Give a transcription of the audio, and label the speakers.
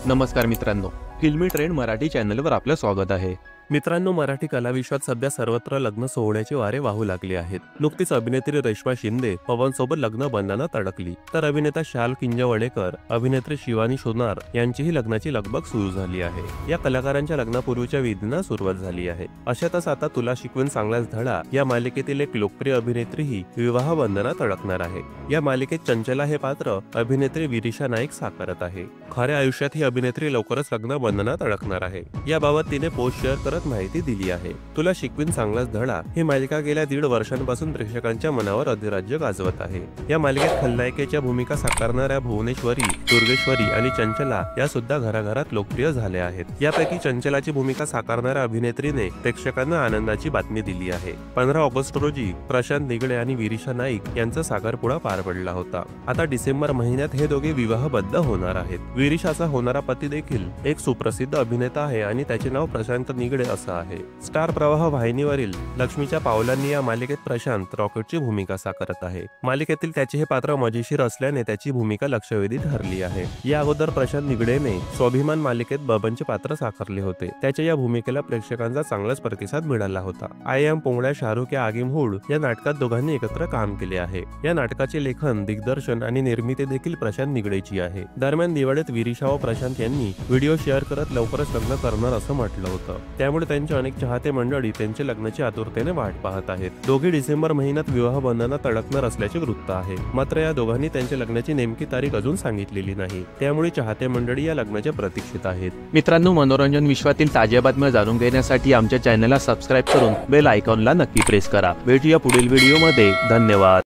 Speaker 1: नमस्कार मित्रांनो, फिल्मी ट्रेंड मराठी चॅनलवर आपलं स्वागत आहे।
Speaker 2: मित्रांनो, मराठी कलाविश्वात सध्या सर्वत्र लग्न सोहळ्याचे वारे वाहू लागले आहेत। नुकतीच अभिनेत्री रेश्मा शिंदे पवन सोबत लग्न बंधनात अडकली, तर अभिनेता शाल किंजवडेकर, अभिनेत्री शिवानी सोनार यांचीही लग्नाची लगबग सुरू झाली आहे। या कलाकारांच्या लग्नापूर्वीच्या विधींना सुरुवात झाली आहे। अशातच आता तुला शिकवून चांगलाच धडा या मालिकेतील एक लोकप्रिय अभिनेत्रीही विवाह बंधनात अडकणार आहे। या मालिकेत चंचला हे पात्र अभिनेत्री विरिशा नाईक साकारत आहे। खऱ्या आयुष्यात ही अभिनेत्री लवकरच लग्न बंधनात अडकणार आहे। याबाबत तिने पोस्ट शेअर करत माहिती दिली आहे। तुला शिकवीन चांगलाच धडा ही मालिका गेल्या 1.5 वर्षांपासून प्रेक्षकांच्या मनावर अधिराज्य गाजवत आहे। या मालिकेत खलनायिकेच्या भूमिका साकारणाऱ्या भुवनेश्वरी, दुर्गेश्वरी आणि चंचला या सुद्धा घराघरात लोकप्रिय झाल्या आहेत। यापैकी चंचलाची भूमिका साकारणाऱ्या अभिनेत्रीने प्रेक्षकांना आनंदाची बातमी दिली आहे। 15 ऑगस्ट रोजी प्रशांत निगडे आणि विरिशा नाईक यांचा साखरपुडा पार पडला होता। आता डिसेंबर महिन्यात हे दोघे विवाहबद्ध होणार आहेत। विरिशाचा होणारा पती देखील एक सुप्रसिद्ध अभिनेता आहे आणि त्याचे नाव प्रशांत निगडे असं आहे। स्टार प्रवाह वाहिनीवरील लक्ष्मीच्या पावलांनी या मालिकेत प्रशांत रॉकेटची भूमिका साकारत आहे। मालिकेतील त्याचे हे पात्र मजेशीर असल्याने त्याची भूमिका लक्षवेधी ठरली आहे। या अगोदर प्रशांत निगडेने स्वाभिमान मालिकेत बबनचे पात्र साकारले होते। त्याच्या या भूमिकेला प्रेक्षकांचा चांगलाच प्रतिसाद मिळाला होता। आय एम पोंगड्या शाहरुख या आगिम हुड या नाटकात दोघांनी एकत्र काम केले आहे। या नाटकाचे लेखन, दिग्दर्शन आणि निर्मिती देखील प्रशांत निगडेची आहे। दरम्यान दिवाळीत विरिशा व प्रशांत यांनी व्हिडिओ शेअर करत लवकरच लग्न करणार असं म्हटलं होतं। त्यामुळे त्यांचे अनेक चाहते मंडळी त्यांच्या लग्नाची आतुरतेने वाट पाहत आहेत। दोघे डिसेंबर महिन्यात विवाह बंधनात अडकणार असल्याचे वृत्त आहे। मात्र या दोघांनी त्यांच्या लग्नाची नेमकी तारीख अजून सांगितलेली नाही। त्यामुळे चाहते मंडळी या लग्नाच्या प्रतीक्षेत आहेत।
Speaker 1: मित्रांनो, मनोरंजन विश्वातील ताज्या बातम्या जाणून घेण्यासाठी आमच्या चॅनलला सबस्क्राइब करून बेल आयकॉनला नक्की प्रेस करा। भेटूया पुढील व्हिडिओमध्ये। धन्यवाद।